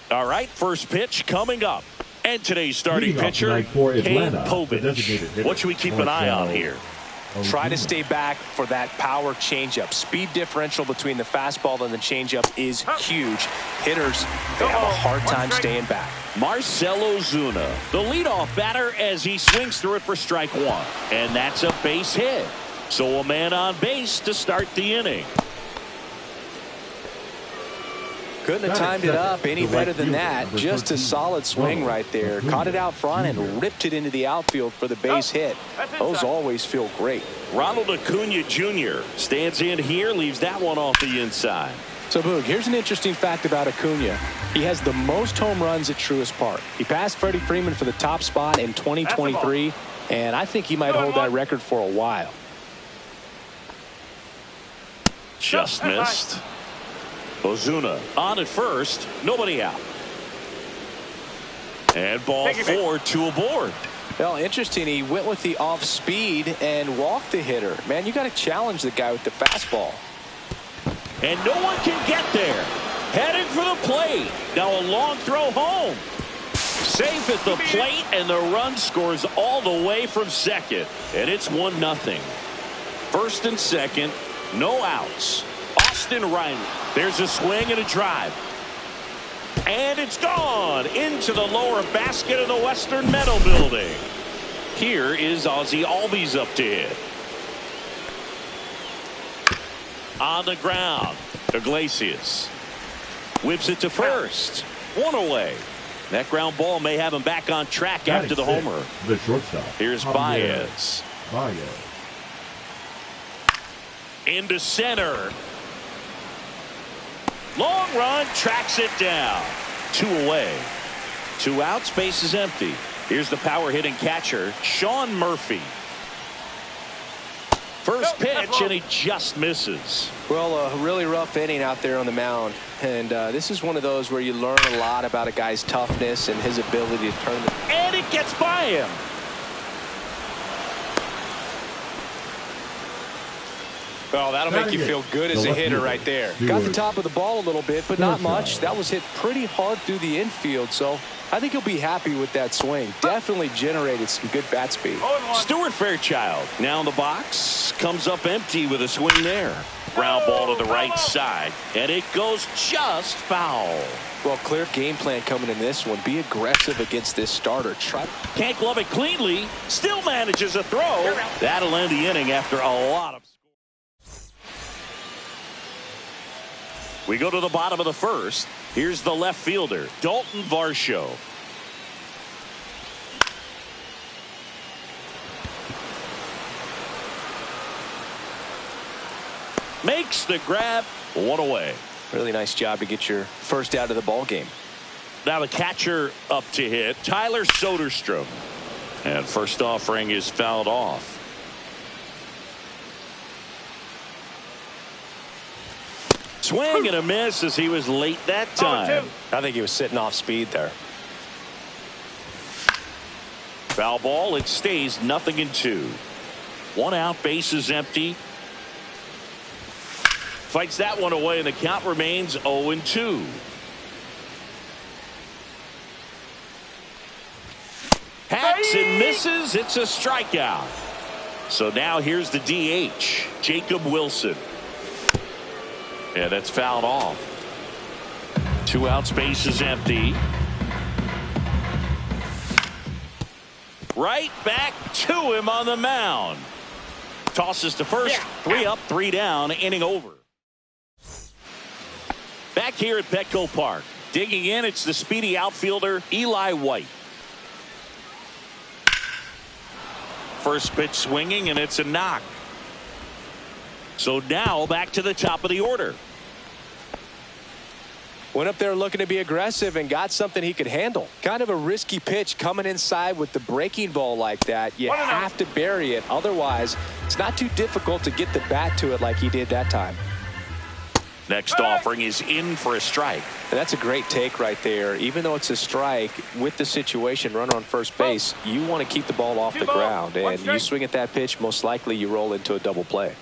All right, first pitch coming up. And today's starting pitcher, Cade Povich. What should we keep an eye on here? Try to stay back for that power changeup. Speed differential between the fastball and the changeup is huge. Hitters, they have a hard time staying back. Marcell Ozuna, the leadoff batter, as he swings through it for strike one. And that's a base hit. So a man on base to start the inning. Couldn't have timed it up any better than that. Just a solid swing right there. Caught it out front and ripped it into the outfield for the base hit. Those always feel great. Ronald Acuna Jr. stands in here, leaves that one off the inside. So, Boog, here's an interesting fact about Acuna. He has the most home runs at Truist Park. He passed Freddie Freeman for the top spot in 2023, and I think he might hold that record for a while. Just missed. Ozuna on at first, nobody out. And ball 4, 2 aboard. Well, interesting. He went with the off speed and walked the hitter. Man, you got to challenge the guy with the fastball. And no one can get there. Heading for the plate. Now a long throw home. Safe at the plate, and the run scores all the way from second. And it's 1-0. First and second, no outs. Austin Riley. There's a swing and a drive. And it's gone into the lower basket of the Western Meadow Building. Here is Ozzie Albies up to hit. On the ground, Iglesias whips it to first. One away. That ground ball may have him back on track after the homer. The shortstop. Here's Baez. Into center. Long run, tracks it down. 2 away. 2 outs, base is empty. Here's the power hitting catcher, Sean Murphy. First pitch, and he just misses. Well, a really rough inning out there on the mound. And this is one of those where you learn a lot about a guy's toughness and his ability to turn. And it gets by him. Well, that'll make you feel good as a hitter right there. Got the top of the ball a little bit, but not much. That was hit pretty hard through the infield, so I think he'll be happy with that swing. Definitely generated some good bat speed. Stuart Fairchild now in the box. Comes up empty with a swing there. Ground ball to the right side, and it goes just foul. Well, clear game plan coming in this one. Be aggressive against this starter. Can't glove it cleanly. Still manages a throw. That'll end the inning after a lot of. We go to the bottom of the first. Here's the left fielder, Dalton Varsho. Makes the grab. 1 away. Really nice job to get your first out of the ball game. Now the catcher up to hit, Tyler Soderstrom. And first offering is fouled off. Swing and a miss as he was late that time. I think he was sitting off speed there. Foul ball. It stays 0-2. 1 out, base is empty. Fights that one away, and the count remains 0-2. Hacks and misses. It's a strikeout. So now here's the DH, Jacob Wilson. Yeah, that's fouled off. 2 outs, base is empty. Right back to him on the mound. Tosses to first. 3 up, 3 down, inning over. Back here at Petco Park. Digging in, it's the speedy outfielder, Eli White. First pitch swinging, and it's a knock. So now back to the top of the order. Went up there looking to be aggressive and got something he could handle. Kind of a risky pitch coming inside with the breaking ball like that. You have to bury it. Otherwise, it's not too difficult to get the bat to it like he did that time. Next offering is in for a strike. And that's a great take right there. Even though it's a strike, with the situation, runner on first base, you want to keep the ball off the ground. And you swing at that pitch, most likely you roll into a double play.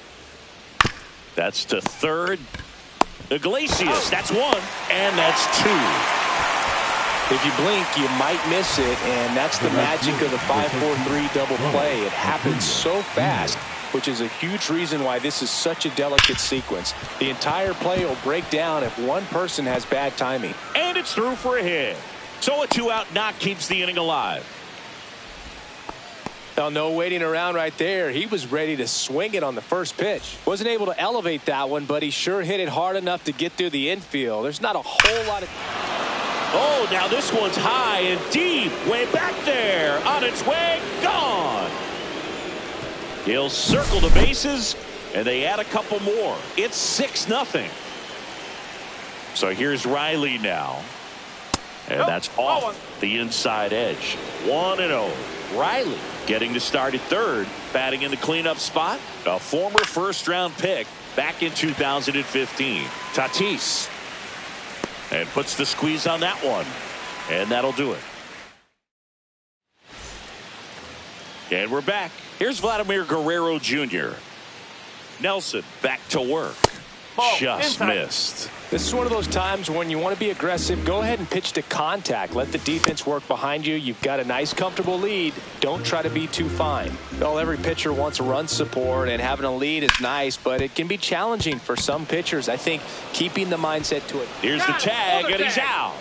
That's to third. Iglesias, that's 1, and that's 2. If you blink, you might miss it, and that's the magic of the 5-4-3 double play. It happens so fast, which is a huge reason why this is such a delicate sequence. The entire play will break down if one person has bad timing. And it's through for a hit. So a 2-out knock keeps the inning alive. Now, no waiting around right there. He was ready to swing it on the first pitch. Wasn't able to elevate that one, but he sure hit it hard enough to get through the infield. There's not a whole lot of... Oh, now this one's high and deep. Way back there. On its way. Gone. He'll circle the bases, and they add a couple more. It's 6-0. So here's Riley now. And that's off the inside edge. 1-0. Riley getting to start at third, batting in the cleanup spot. A former first-round pick back in 2015. Tatis. And puts the squeeze on that one. And that'll do it. And we're back. Here's Vladimir Guerrero Jr. Nelson back to work. Just missed. This is one of those times when you want to be aggressive. Go ahead and pitch to contact. Let the defense work behind you. You've got a nice, comfortable lead. Don't try to be too fine. Well, every pitcher wants run support, and having a lead is nice, but it can be challenging for some pitchers. I think keeping the mindset to it. Here's the tag, and he's out.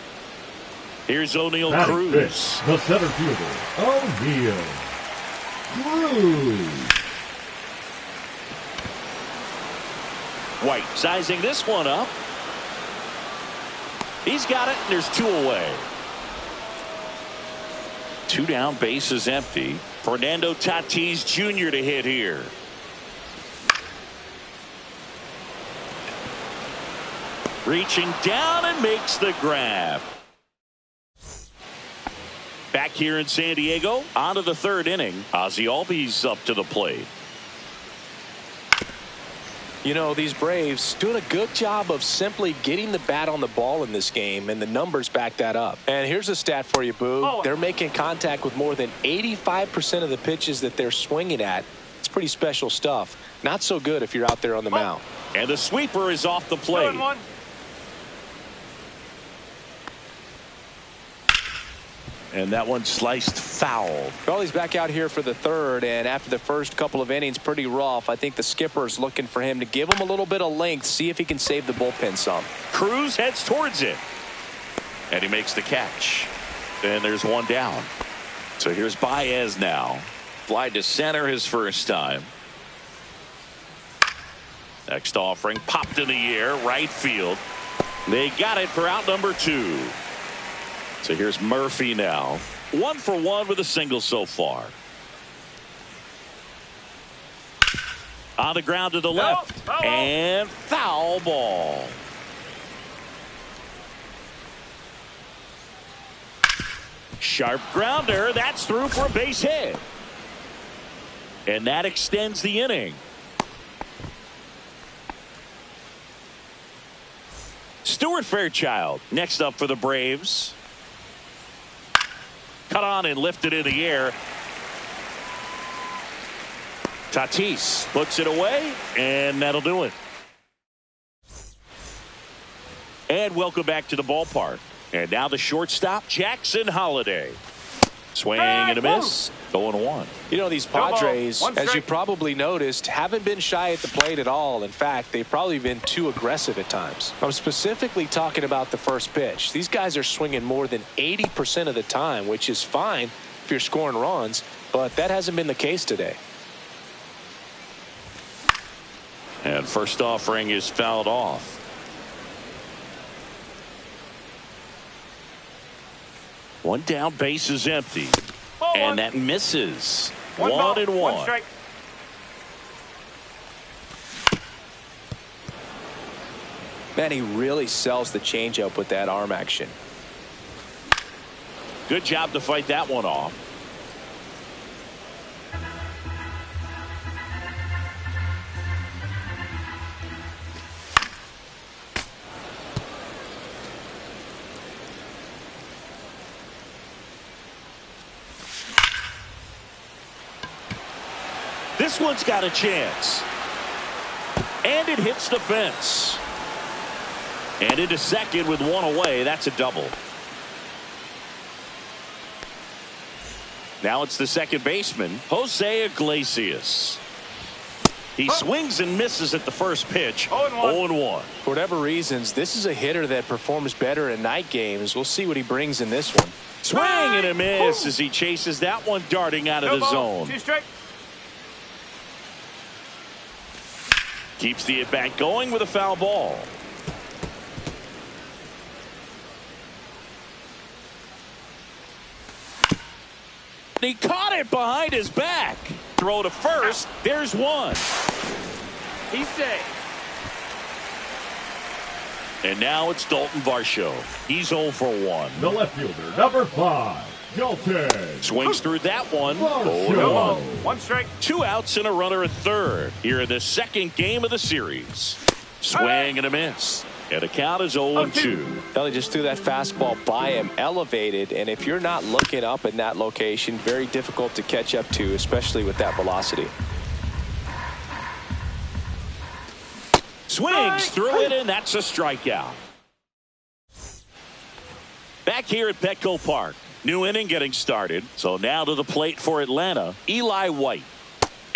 Here's O'Neill Cruz. The center fielder, O'Neill Cruz. White sizing this one up. He's got it, and there's 2 away. 2 down, base is empty. Fernando Tatis Jr. to hit here. Reaching down and makes the grab. Back here in San Diego, on to the 3rd inning. Ozzie Albies up to the plate. You know, these Braves doing a good job of simply getting the bat on the ball in this game, and the numbers back that up. And here's a stat for you, Boo. They're making contact with more than 85% of the pitches that they're swinging at. It's pretty special stuff. Not so good if you're out there on the mound. And the sweeper is off the plate. And that one sliced foul. Well, he's back out here for the 3rd, and after the first couple of innings, pretty rough. I think the skipper's looking for him to give him a little bit of length, see if he can save the bullpen some. Cruz heads towards it. And he makes the catch. And there's 1 down. So here's Baez now. Fly to center his first time. Next offering popped in the air, right field. They got it for out number 2. So here's Murphy now. 1 for 1 with a single so far. On the ground to the left. And foul ball. Sharp grounder. That's through for a base hit. And that extends the inning. Stuart Fairchild next up for the Braves. Cut on and lifted in the air. Tatis puts it away, and that'll do it. And welcome back to the ballpark. And now the shortstop, Jackson Holliday. Swing and a miss. 0-1. You know, these Padres, as you probably noticed, haven't been shy at the plate at all. In fact, they've probably been too aggressive at times. I'm specifically talking about the first pitch. These guys are swinging more than 80% of the time, which is fine if you're scoring runs, but that hasn't been the case today. And first offering is fouled off. One down, base is empty. And that misses. 1-1. Man, he really sells the changeup with that arm action. Good job to fight that one off. This one's got a chance. And it hits the fence. And into second with 1 away. That's a double. Now it's the second baseman, Jose Iglesias. He swings and misses at the first pitch. 0-1. For whatever reasons, this is a hitter that performs better in night games. We'll see what he brings in this one. Swing and a miss as he chases that one darting out of the zone. Keeps the at-bat going with a foul ball. He caught it behind his back. Throw to first. There's one. He's safe. And now it's Dalton Varsho. He's 0 for 1. The left fielder, number 5, Dalton. Swings through that one. Varsho. 1 strike. 2 outs and a runner at third. Here in the second game of the series. Swing and a miss. And the count is 0-2. Ellie just threw that fastball by him, elevated, and if you're not looking up in that location, very difficult to catch up to, especially with that velocity. Swings through it, and that's a strikeout. Back here at Petco Park. New inning getting started. So now to the plate for Atlanta, Eli White.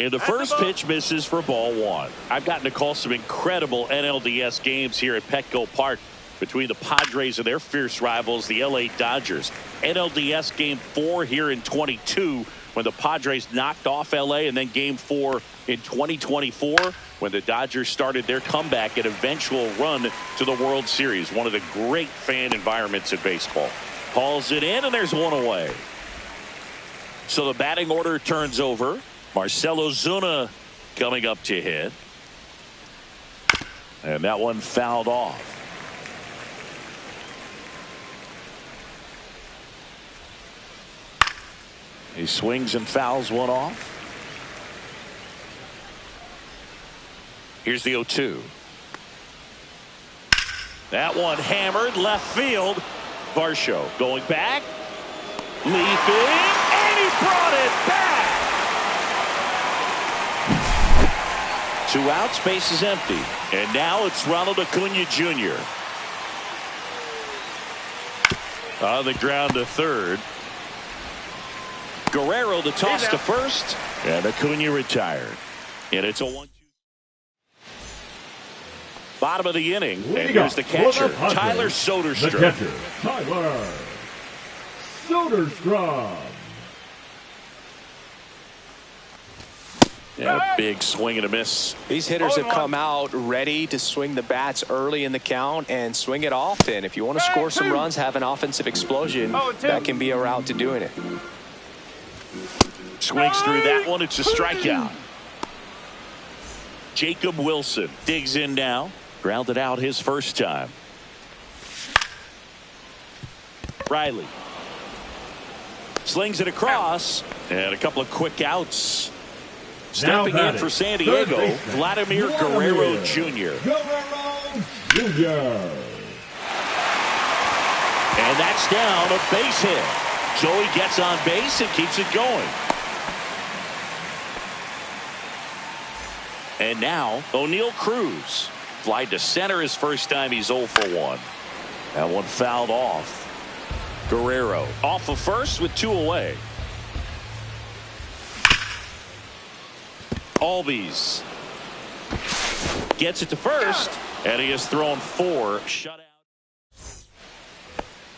And the first pitch misses for ball 1. I've gotten to call some incredible NLDS games here at Petco Park between the Padres and their fierce rivals, the LA Dodgers. NLDS Game 4 here in 22 when the Padres knocked off LA, and then Game 4 in 2024 when the Dodgers started their comeback and eventual run to the World Series. One of the great fan environments in baseball. Calls it in, and there's one away. So the batting order turns over. Marcell Ozuna coming up to hit. And that one fouled off. He swings and fouls one off. Here's the 0-2. That one hammered left field. Varsho going back. Leaping. And he brought it back. 2 outs, base is empty. And now it's Ronald Acuna Jr. On the ground to third. Guerrero the toss to first. And Acuna retired. And it's a 1-2. Bottom of the inning. And here's the catcher, Tyler Soderstrom. The catcher, Tyler Soderstrom. Yeah, big swing and a miss. These hitters have come out ready to swing the bats early in the count and swing it often. If you want to score some runs, have an offensive explosion, that can be a route to doing it. Swings through that one. It's a strikeout. Jacob Wilson digs in now. Grounded out his first time. Riley slings it across, and a couple of quick outs. Stepping in for San Diego, Vladimir Guerrero Jr. And that's down, a base hit. Joey gets on base and keeps it going. And now O'Neal Cruz. Fly to center his first time. He's 0 for 1. That one fouled off. Guerrero off of first with 2 away. Albies gets it to first, and he has thrown 4 shutout.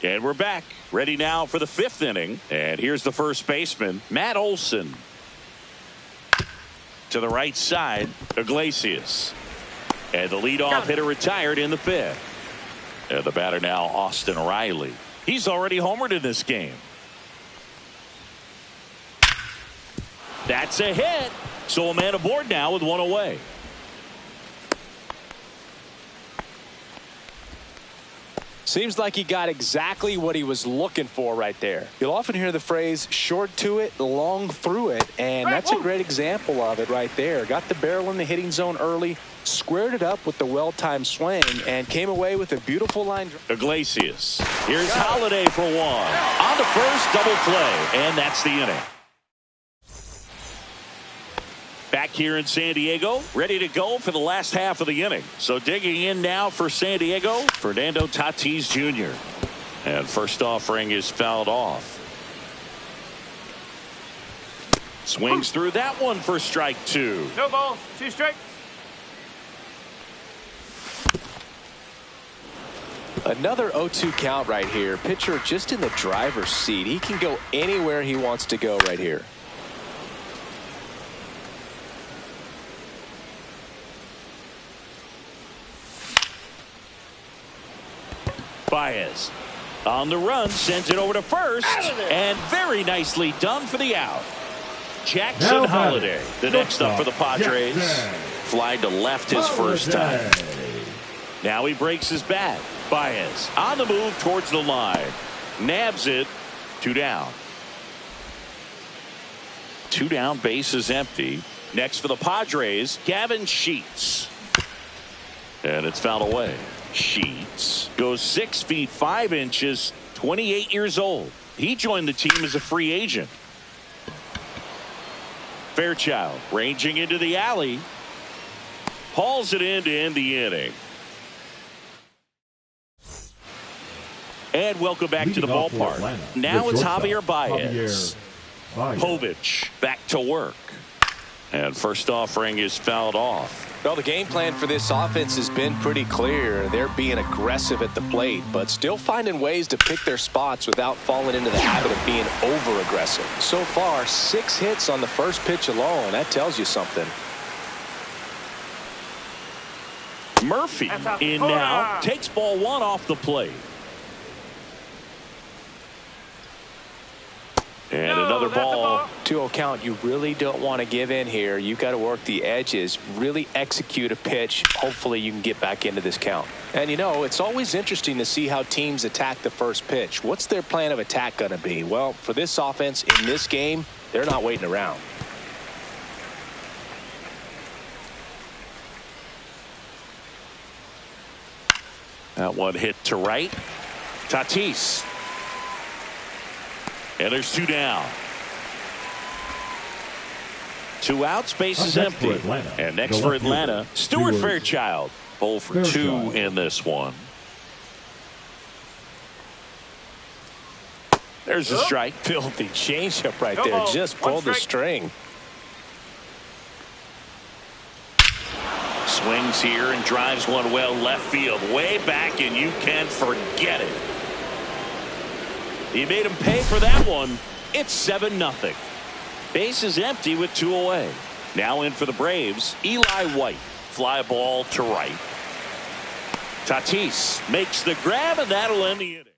And we're back, ready now for the 5th inning. And here's the first baseman, Matt Olson. To the right side, Iglesias. And the leadoff hitter retired in the 5th. And the batter now, Austin Riley. He's already homered in this game. That's a hit. So a man aboard now with 1 away. Seems like he got exactly what he was looking for right there. You'll often hear the phrase short to it, long through it, and that's a great example of it right there. Got the barrel in the hitting zone early, squared it up with the well-timed swing, and came away with a beautiful line. Iglesias. Here's Holiday for 1. On the first, double play, and that's the inning. Back here in San Diego, ready to go for the last half of the inning. So digging in now for San Diego, Fernando Tatis Jr. And first offering is fouled off. Swings through that one for strike 2. No balls, 2 strikes. Another 0-2 count right here. Pitcher just in the driver's seat. He can go anywhere he wants to go right here. Baez on the run, sends it over to first, and very nicely done for the out. Jackson Holiday, the next up for the Padres. Flied to left his first time. Now he breaks his bat. Baez on the move towards the line. Nabs it. 2 down. 2 down, base is empty. Next for the Padres, Gavin Sheets. And it's fouled away. Sheets goes 6 feet 5 inches, 28 years old. He joined the team as a free agent. Fairchild ranging into the alley. Hauls it in to end the inning. And welcome back to the ballpark. Now it's Javier Baez. Povich back to work. And first offering is fouled off. Well, the game plan for this offense has been pretty clear. They're being aggressive at the plate, but still finding ways to pick their spots without falling into the habit of being over-aggressive. So far, 6 hits on the first pitch alone. That tells you something. Murphy in now. Takes ball 1 off the plate. And another ball. 2-0 count. You really don't want to give in here. You got to work the edges, really execute a pitch. Hopefully you can get back into this count. And you know, it's always interesting to see how teams attack the first pitch. What's their plan of attack going to be? Well, for this offense in this game, they're not waiting around. That one hit to right. Tatis. And there's 2 down. 2 outs, base is empty. And next for Atlanta, Stuart Fairchild. 0 for 2 in this one. There's a strike. Filthy changeup right there. Just pulled the string. Swings here and drives one well left field. Way back, and you can forget it. He made him pay for that one. It's 7-0. Base is empty with 2 away. Now in for the Braves, Eli White. Fly ball to right. Tatis makes the grab, and that'll end the inning.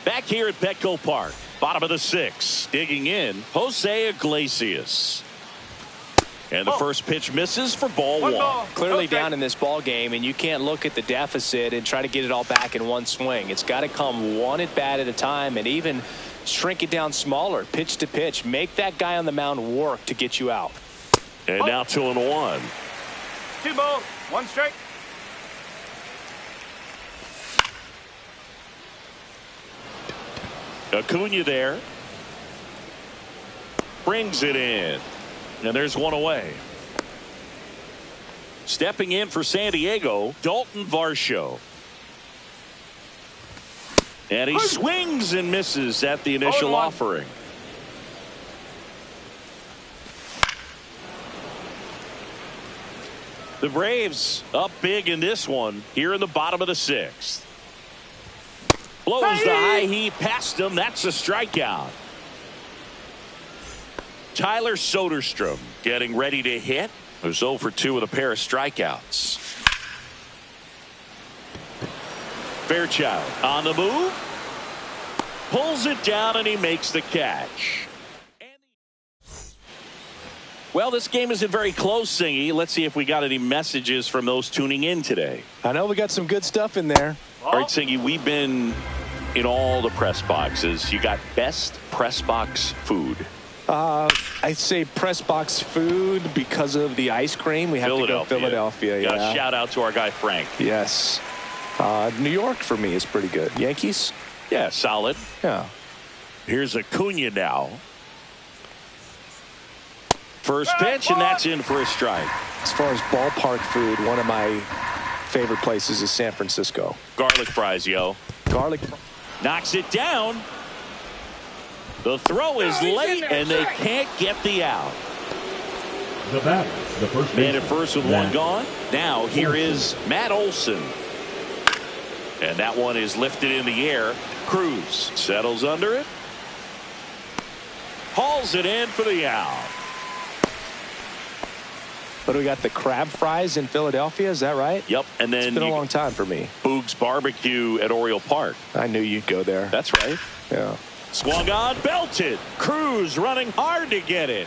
Back here at Petco Park, bottom of the 6th, digging in, Jose Iglesias. And the first pitch misses for ball 1. Clearly down in this ball game, and you can't look at the deficit and try to get it all back in one swing. It's got to come one at bat at a time, and even shrink it down smaller, pitch to pitch. Make that guy on the mound work to get you out. And now 2-1. 2 balls, 1 strike. Acuna there. Brings it in. And there's 1 away. Stepping in for San Diego, Dalton Varsho. And he swings and misses at the initial offering. The Braves up big in this one here in the bottom of the 6th. Blows the high heat past him. That's a strikeout. Tyler Soderstrom getting ready to hit. He was 0 for 2 with a pair of strikeouts. Fairchild on the move. Pulls it down and he makes the catch. Well, this game isn't very close, Singy. Let's see if we got any messages from those tuning in today. I know we got some good stuff in there. All right, Singy, we've been in all the press boxes. You got best press box food. I'd say press box food because of the ice cream. We have to go Philadelphia. Yeah. Shout out to our guy Frank. Yes. New York for me is pretty good. Yankees? Yeah, solid. Yeah. Here's Acuna now. First pitch, and that's in for a strike. As far as ballpark food, one of my favorite places is San Francisco. Garlic fries, yo. Garlic. Knocks it down. The throw is late, and they can't get the out. The batter, the first Man at baseman, first with one gone. Now here is Matt Olson. And that one is lifted in the air. Cruz settles under it. Hauls it in for the out. But we got the crab fries in Philadelphia, is that right? Yep, and then it's been a long time for me. Boog's Barbecue at Oriole Park. I knew you'd go there. That's right. Yeah. Swung on, belted. Cruz running hard to get it.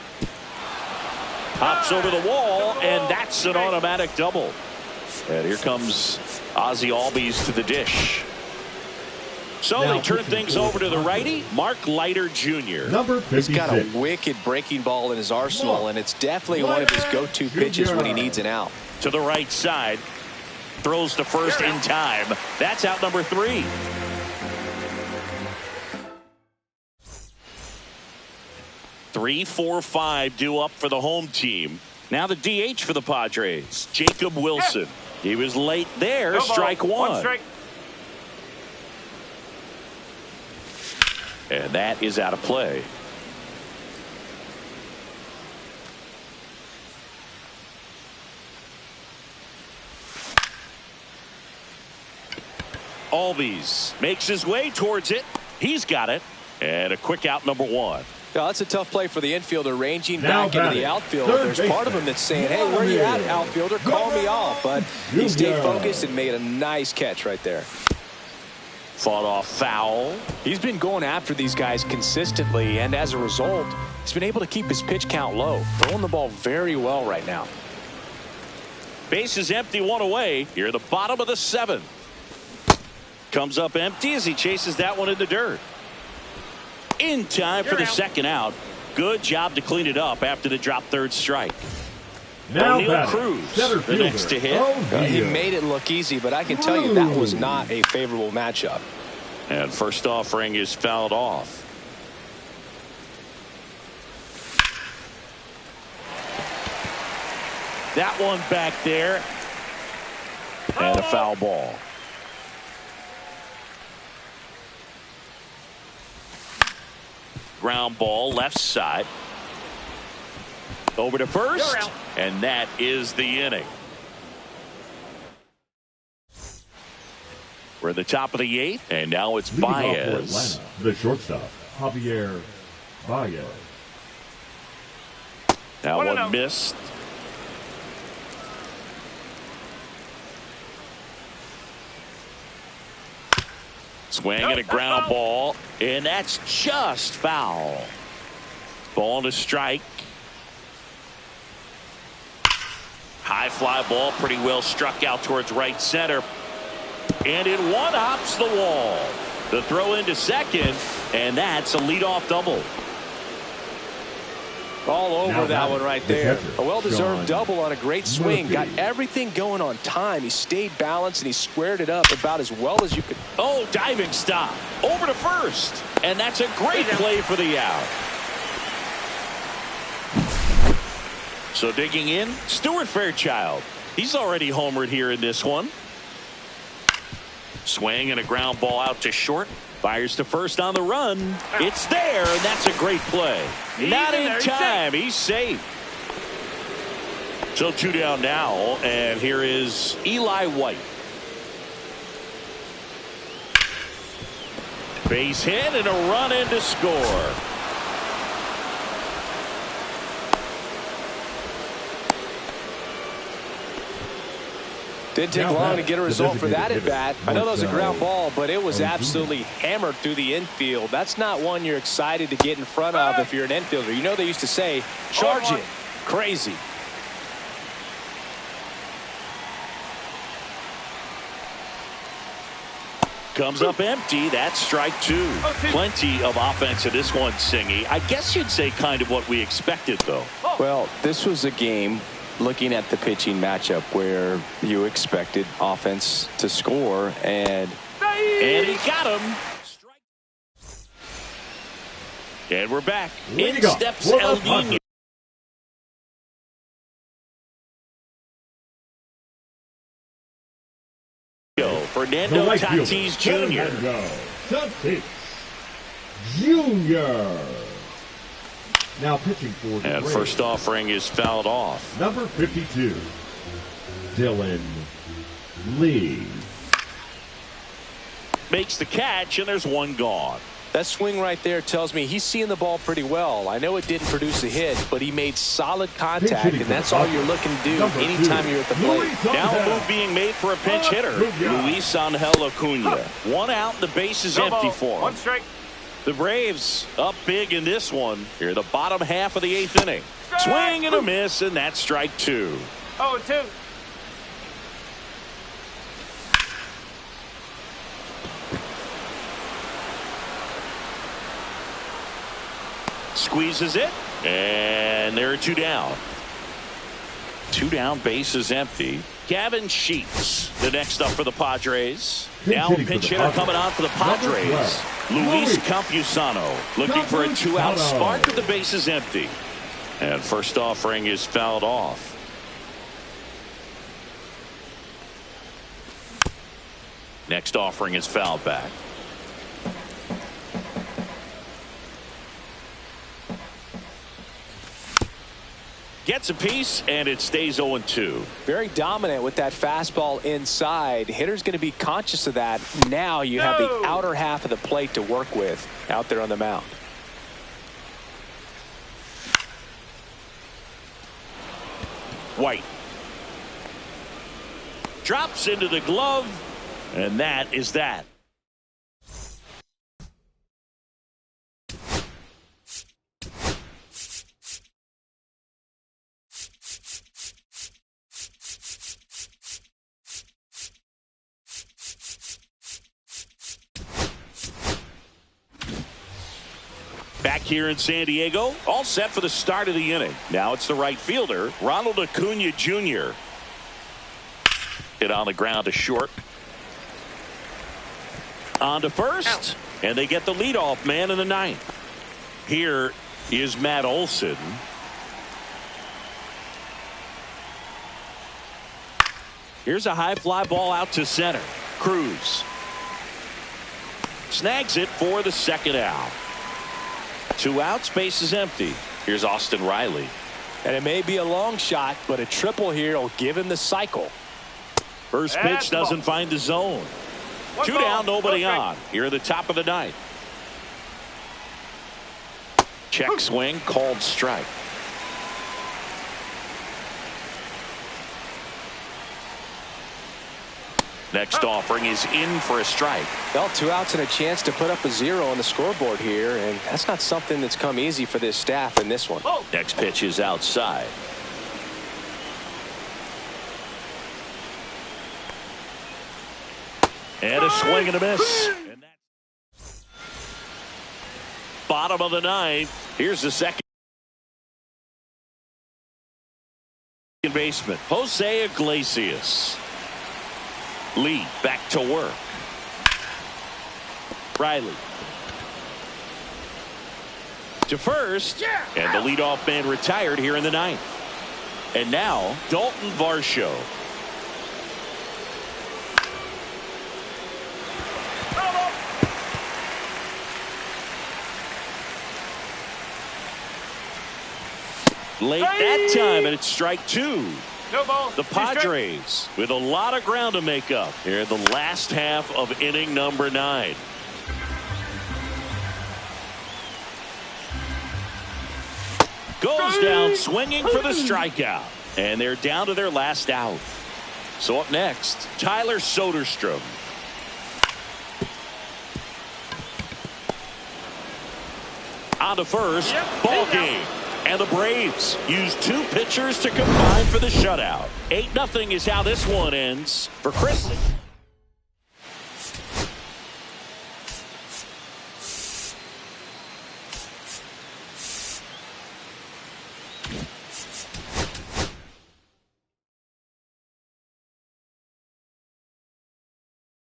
Hops over the wall, and that's an automatic double. And here comes Ozzie Albies to the dish. So Now they turn things over to the righty, Mark Leiter Jr. Number 56. He's got a wicked breaking ball in his arsenal, and it's definitely one of his go-to pitches when he needs an out. To the right side. Throws to first in time. That's out number 3. Three, 4, 5 due up for the home team. Now the DH for the Padres, Jacob Wilson. He was late there, strike one. One strike. And that is out of play. Albies makes his way towards it. He's got it. And a quick out, number 1. Yeah, that's a tough play for the infielder ranging Now back into the outfield. There's part of him that's saying, hey, where are you at, outfielder? Call me off. But he stayed focused and made a nice catch right there. Fought off foul. He's been going after these guys consistently, and as a result, he's been able to keep his pitch count low. Throwing the ball very well right now. Base is empty, one away. Here at the bottom of the 7th. Comes up empty as he chases that one in the dirt. In time for the second out. Good job to clean it up after the drop third strike. Now O'Neal Cruz, the next to hit. He made it look easy, but I can tell you that was not a favorable matchup. And first offering is fouled off. That one back there. And a foul ball. Ground ball left side. Over to first. And that is the inning. We're at the top of the 8th. And now it's Leading off for Baez. Atlanta, the shortstop, Javier Baez. That one 1-0. missed. Swing and a ground ball, and that's just foul. Ball to strike. High fly ball, pretty well struck out towards right center. And it one-hops the wall. The throw into second, and that's a leadoff double. All over Now that one right there. catcher, A well-deserved Sean double on a great swing. Murphy. Got everything going on time. He stayed balanced, and he squared it up about as well as you could. Oh, diving stop. Over to first. And that's a great play for the out. So digging in, Stuart Fairchild. He's already homered here in this one. Swing and a ground ball out to short. Fires to first on the run. It's there, and that's a great play. Not in time. He's safe. So 2 down now, and here is Eli White. Base hit and a run in to score. Didn't take Now long to batting, get a the result for that designated at bat. hitter, I know that was a Marcell ground ball, but it was Ozuna. absolutely hammered through the infield. That's not one you're excited to get in front of if you're an infielder. You know they used to say, charge it. Crazy. Comes up empty. That's strike 2. Plenty of offense in this one, Singy. I guess you'd say kind of what we expected, though. Well, this was a game, looking at the pitching matchup, where you expected offense to score, and he got him. And we're back. In Leading off steps for the El Padres. Nino. The Fernando right Tatis fielder, Jr. Fernando Tatis Jr. Now pitching for the And Braves, first offering is fouled off. number 52, Dylan Lee. Makes the catch, and there's one gone. That swing right there tells me he's seeing the ball pretty well. I know it didn't produce a hit, but he made solid contact, and that's all you're looking to do Number anytime 2, you're at the plate. Luis Now a Angel. move being made for a pinch hitter. Luis Angel Acuna. One out, and the base is No empty ball. for him. One strike. The Braves up big in this one. Here, the bottom half of the 8th inning. Swing and a miss, and that's strike 2. 0-2. Squeezes it, and there are 2 down. 2 down, base is empty. Gavin Sheets, the next up for the Padres. Now hitting pinch for the hitter Padres. coming on for the Number Padres. 12, Luis Luis Campusano looking for a 2-out Campusano. spark with the base is empty. And first offering is fouled off. Next offering is fouled back. Gets a piece, and it stays 0-2. Very dominant with that fastball inside. Hitter's going to be conscious of that. Now you have the outer half of the plate to work with out there on the mound. White drops into the glove, and that is that. Back here in San Diego, all set for the start of the inning. Now it's the right fielder, Ronald Acuna Jr. Hit on the ground to short. On to first, and they get the leadoff man in the 9th. Here is Matt Olson. Here's a high fly ball out to center. Cruz snags it for the 2nd out. 2 outs, base is empty. Here's Austin Riley. And it may be a long shot, but a triple here will give him the cycle. First pitch doesn't find the zone. 2 down, nobody on. Here at the top of the 9th. Check swing, called strike. Next offering is in for a strike. Well, 2 outs and a chance to put up a 0 on the scoreboard here, and that's not something that's come easy for this staff in this one. Next pitch is outside. And a swing and a miss. And that's bottom of the 9th. Here's the second baseman, Jose Iglesias. Lee back to work. Riley to first, and the leadoff man retired here in the 9th. And now Dalton Varsho. Late that time, and it's strike 2. No ball. The 2 strike. Padres with a lot of ground to make up here in the last half of inning number 9. Goes down swinging for the strikeout, and they're down to their last out. So up next, Tyler Soderstrom. On to first, ball game. And the Braves use 2 pitchers to combine for the shutout. 8-0 is how this one ends. For Chris.